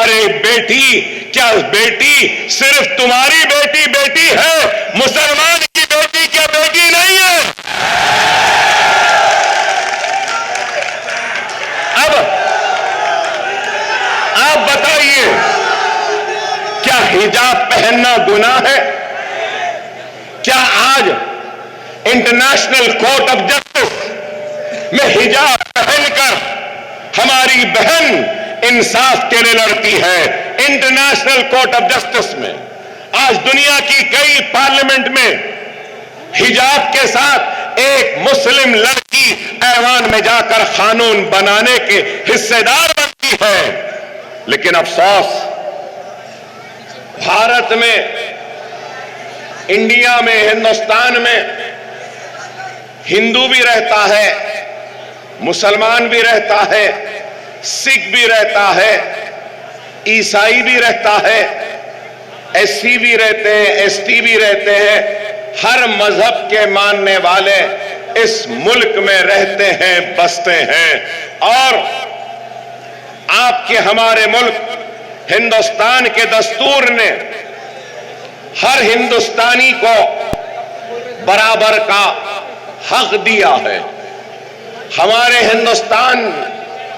अरे बेटी, क्या बेटी सिर्फ तुम्हारी बेटी बेटी है, मुसलमान की बेटी क्या बेटी नहीं है? अब आप बताइए, क्या हिजाब पहनना गुनाह है? क्या आज इंटरनेशनल कोर्ट ऑफ जस्टिस में हिजाब पहनकर हमारी बहन इंसाफ के लिए लड़ती है? इंटरनेशनल कोर्ट ऑफ जस्टिस में आज दुनिया की कई पार्लियामेंट में हिजाब के साथ एक मुस्लिम लड़की ऐवान में जाकर कानून बनाने के हिस्सेदार बनती है। लेकिन अफसोस, भारत में, इंडिया में, हिंदुस्तान में हिंदू भी रहता है, मुसलमान भी रहता है, सिख भी रहता है, ईसाई भी रहता है, एससी भी रहते हैं, एसटी भी रहते हैं। हर मजहब के मानने वाले इस मुल्क में रहते हैं, बसते हैं। और आपके हमारे मुल्क हिंदुस्तान के दस्तूर ने हर हिंदुस्तानी को बराबर का हक दिया है। हमारे हिंदुस्तान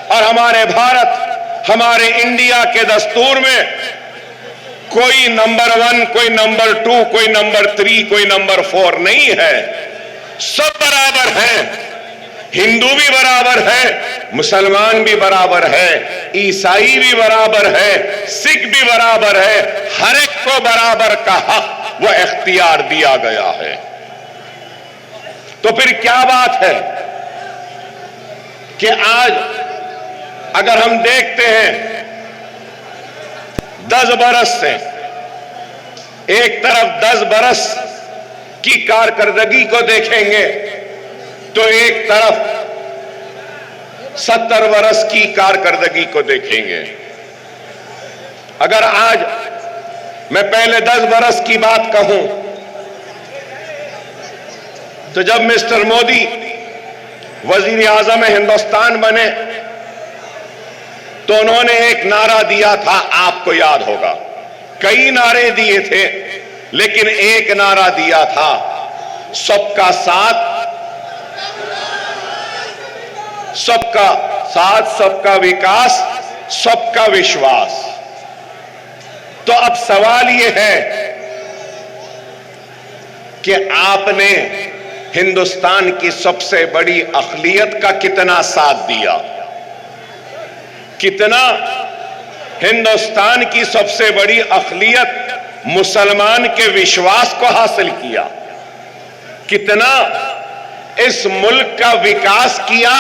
और हमारे भारत, हमारे इंडिया के दस्तूर में कोई नंबर 1, कोई नंबर 2, कोई नंबर 3, कोई नंबर 4 नहीं है। सब बराबर हैं। हिंदू भी बराबर है, मुसलमान भी बराबर है, ईसाई भी बराबर है, सिख भी बराबर है। हर एक को बराबर का हक व इख्तियार दिया गया है। तो फिर क्या बात है कि आज अगर हम देखते हैं 10 बरस से, एक तरफ 10 बरस की कारकर्दगी को देखेंगे तो एक तरफ 70 बरस की कारकर्दगी को देखेंगे। अगर आज मैं पहले 10 बरस की बात कहूं तो जब मिस्टर मोदी वजीर आजम हिंदुस्तान बने तो उन्होंने एक नारा दिया था, आपको याद होगा। कई नारे दिए थे लेकिन एक नारा दिया था, सबका साथ, सबका साथ, सबका विकास, सबका विश्वास। तो अब सवाल यह है कि आपने हिंदुस्तान की सबसे बड़ी अक़लियत का कितना साथ दिया, कितना हिंदुस्तान की सबसे बड़ी अक़लियत मुसलमान के विश्वास को हासिल किया, कितना इस मुल्क का विकास किया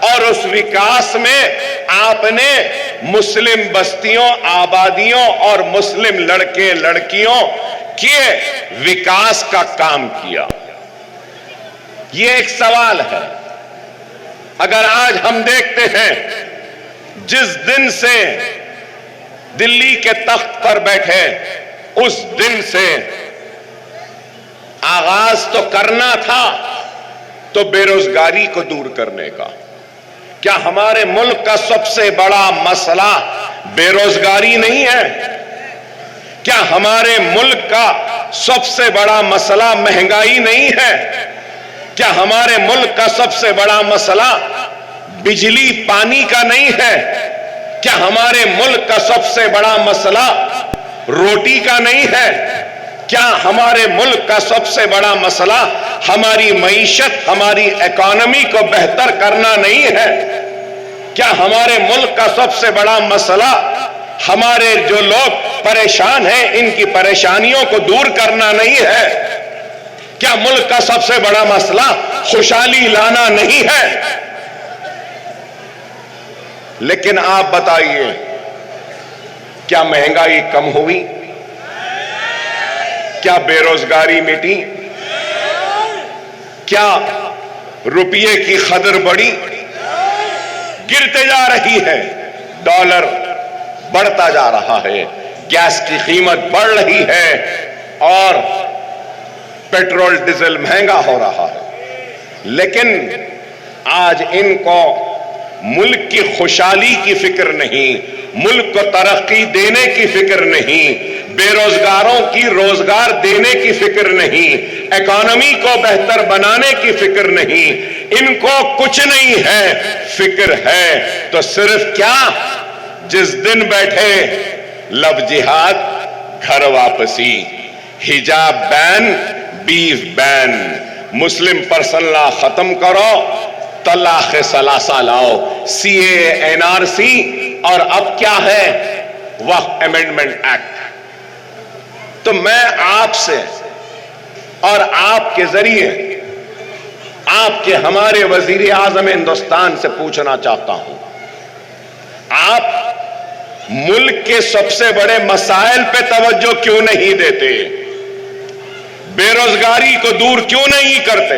और उस विकास में आपने मुस्लिम बस्तियों, आबादियों और मुस्लिम लड़के लड़कियों के विकास का काम किया। यह एक सवाल है। अगर आज हम देखते हैं, जिस दिन से दिल्ली के तख्त पर बैठे उस दिन से आगाज तो करना था तो बेरोजगारी को दूर करने का। क्या हमारे मुल्क का सबसे बड़ा मसला बेरोजगारी नहीं है? क्या हमारे मुल्क का सबसे बड़ा मसला महंगाई नहीं है? क्या हमारे मुल्क का सबसे बड़ा मसला बिजली पानी का नहीं है? क्या हमारे मुल्क का सबसे बड़ा मसला रोटी का नहीं है? क्या हमारे मुल्क का सबसे बड़ा मसला हमारी मईशत, हमारी इकोनॉमी को बेहतर करना नहीं है? क्या हमारे मुल्क का सबसे बड़ा मसला हमारे जो लोग परेशान हैं, इनकी परेशानियों को दूर करना नहीं है? क्या मुल्क का सबसे बड़ा मसला खुशहाली लाना नहीं है? लेकिन आप बताइए, क्या महंगाई कम हुई? क्या बेरोजगारी मिटी? क्या रुपये की कदर बढ़ी? गिरते जा रही है। डॉलर बढ़ता जा रहा है, गैस की कीमत बढ़ रही है और पेट्रोल डीजल महंगा हो रहा है। लेकिन आज इनको मुल्क की खुशहाली की फिक्र नहीं, मुल्क को तरक्की देने की फिक्र नहीं, बेरोजगारों की रोजगार देने की फिक्र नहीं, इकोनॉमी को बेहतर बनाने की फिक्र नहीं, इनको कुछ नहीं है। फिक्र है तो सिर्फ क्या, जिस दिन बैठे लव जिहाद घर वापसी, हिजाब ban beef ban, Muslim person law खत्म करो, तलाक सलासा लाओ, सीए एनआरसी, और अब क्या है वक्फ अमेंडमेंट एक्ट। तो मैं आपसे और आपके जरिए आपके हमारे वजीर आजम हिंदुस्तान से पूछना चाहता हूं, आप मुल्क के सबसे बड़े मसाइल पे तवज्जो क्यों नहीं देते? बेरोजगारी को दूर क्यों नहीं करते?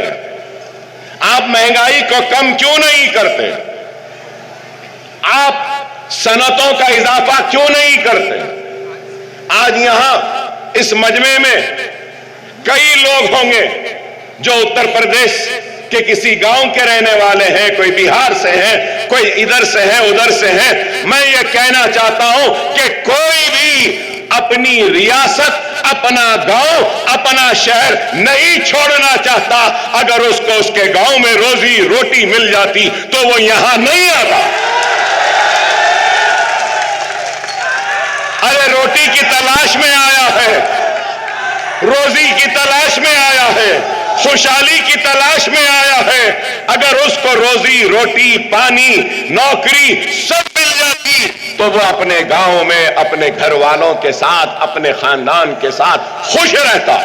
आप महंगाई को कम क्यों नहीं करते? आप सनतों का इजाफा क्यों नहीं करते? आज यहां इस मजमे में कई लोग होंगे जो उत्तर प्रदेश के किसी गांव के रहने वाले हैं, कोई बिहार से हैं, कोई इधर से है, उधर से है। मैं ये कहना चाहता हूं कि कोई भी अपनी रियासत, अपना गांव, अपना शहर नहीं छोड़ना चाहता। अगर उसको उसके गांव में रोजी रोटी मिल जाती तो वो यहां नहीं आता। अरे रोटी की तलाश में आया है, रोजी की तलाश में आया है, खुशहाली की तलाश में आया है। अगर उसको रोजी रोटी, पानी, नौकरी सब मिल जाती तो वो अपने गांव में अपने घर वालों के साथ, अपने खानदान के साथ खुश रहता।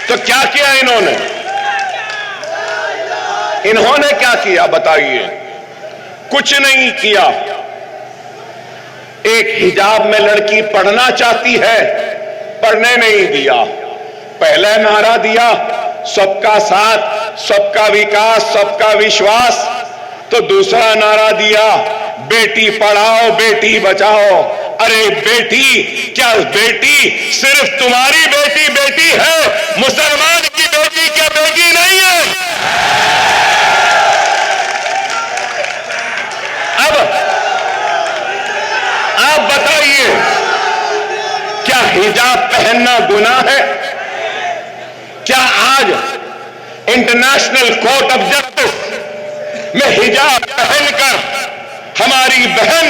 तो क्या किया इन्होंने? इन्होंने क्या किया बताइए? कुछ नहीं किया। एक हिजाब में लड़की पढ़ना चाहती है, पढ़ने नहीं दिया। पहला नारा दिया सबका साथ, सबका विकास, सबका विश्वास। तो दूसरा नारा दिया बेटी पढ़ाओ, बेटी बचाओ। अरे बेटी, क्या बेटी सिर्फ तुम्हारी बेटी बेटी है? मुसलमान की बेटी क्या बेटी नहीं है? अब आप बताइए, क्या हिजाब पहनना गुनाह है? क्या आज इंटरनेशनल कोर्ट ऑफ जस्टिस में हिजाब पहनकर हमारी बहन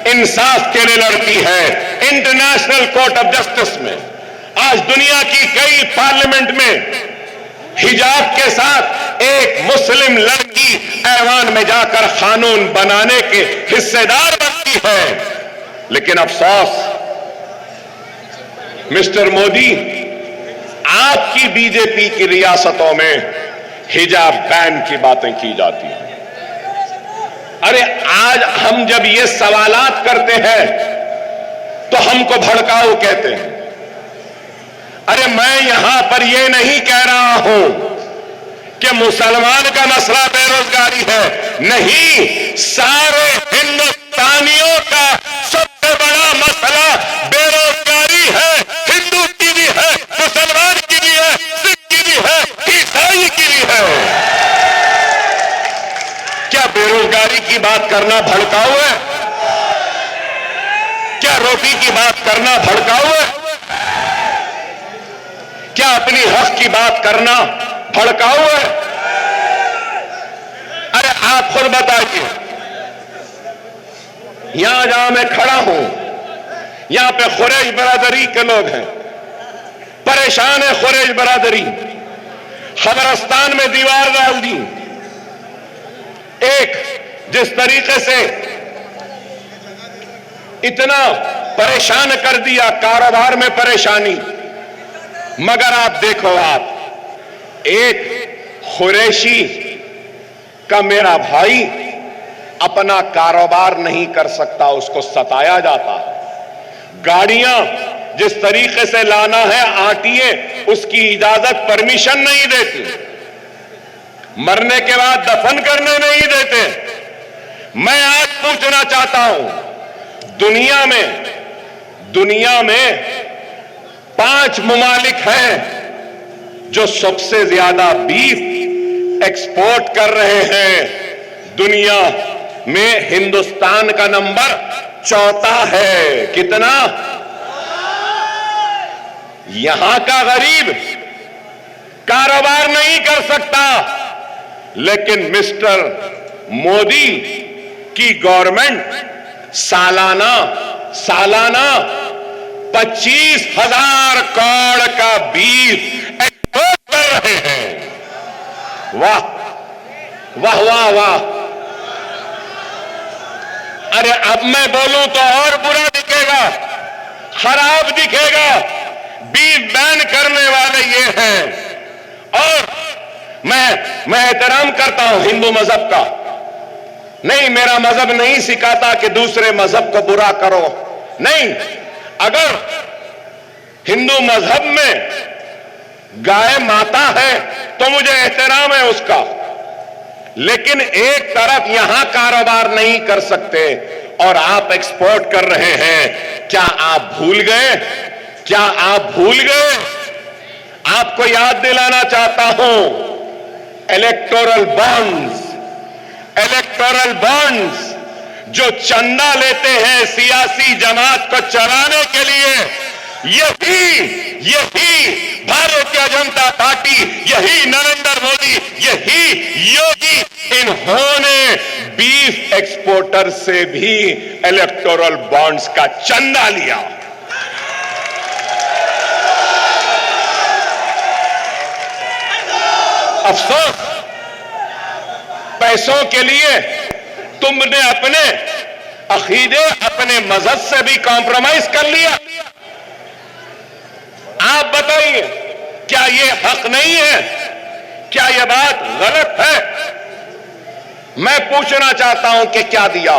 इंसाफ के लिए लड़ती है? इंटरनेशनल कोर्ट ऑफ जस्टिस में आज दुनिया की कई पार्लियामेंट में हिजाब के साथ एक मुस्लिम लड़की ऐवान में जाकर कानून बनाने के हिस्सेदार बनती है। लेकिन अफसोस मिस्टर मोदी, आपकी बीजेपी की रियासतों में हिजाब बैन की बातें की जाती हैं। अरे आज हम जब ये सवालात करते हैं तो हमको भड़काऊ कहते हैं। अरे मैं यहां पर यह नहीं कह रहा हूं कि मुसलमान का मसला बेरोजगारी है, नहीं, सारे हिंदुस्तानियों का सबसे बड़ा मसला बेरोजगारी है। हिंदू की भी है, मुसलमान की भी है, सिख की भी है, ईसाई की भी है। क्या बेरोजगारी की बात करना भड़काऊ है? क्या रोटी की बात करना भड़काऊ है? क्या अपनी हक की बात करना भड़काऊ है? अरे आप खुद बताइए, यहां जहां मैं खड़ा हूं, यहां पे खुरैश बरादरी के लोग हैं, परेशान है खुरैश बरादरी। खबरस्तान में दीवार डाल दी। एक जिस तरीके से इतना परेशान कर दिया, कारोबार में परेशानी। मगर आप देखो, आप एक खुरैशी का मेरा भाई अपना कारोबार नहीं कर सकता, उसको सताया जाता है। गाड़ियां जिस तरीके से लाना है, आरटीए उसकी इजाजत, परमिशन नहीं देती, मरने के बाद दफन करने नहीं देते। मैं आज पूछना चाहता हूं, दुनिया में 5 ममालिक हैं जो सबसे ज्यादा बीफ एक्सपोर्ट कर रहे हैं। दुनिया में हिंदुस्तान का नंबर चौथा है। कितना? यहां का गरीब कारोबार नहीं कर सकता, लेकिन मिस्टर मोदी की गवर्नमेंट सालाना 25,000 करोड़ का बीज एक्सपोर्ट कर रहे हैं। वाह वाह वाह वाह। अरे अब मैं बोलूं तो और बुरा दिखेगा, खराब दिखेगा। बीज बैन करने वाले ये हैं। और मैं एहतराम करता हूं हिंदू मजहब का। नहीं, मेरा मजहब नहीं सिखाता कि दूसरे मजहब को बुरा करो। नहीं, अगर हिंदू मजहब में गाय माता है तो मुझे एहतराम है उसका, लेकिन एक तरफ यहां कारोबार नहीं कर सकते और आप एक्सपोर्ट कर रहे हैं। क्या आप भूल गए? क्या आप भूल गए? आपको याद दिलाना चाहता हूं, इलेक्टोरल बॉन्ड्स जो चंदा लेते हैं सियासी जमात को चलाने के लिए, यही भारतीय जनता पार्टी, यही नरेंद्र मोदी, यही योगी, इन्होंने बीफ एक्सपोर्टर से भी इलेक्टोरल बॉन्ड्स का चंदा लिया। अफसोस, पैसों के लिए तुमने अपने अकीदे, अपने मजहब से भी कॉम्प्रोमाइज कर लिया। आप बताइए, क्या यह हक नहीं है? क्या यह बात गलत है? मैं पूछना चाहता हूं कि क्या दिया?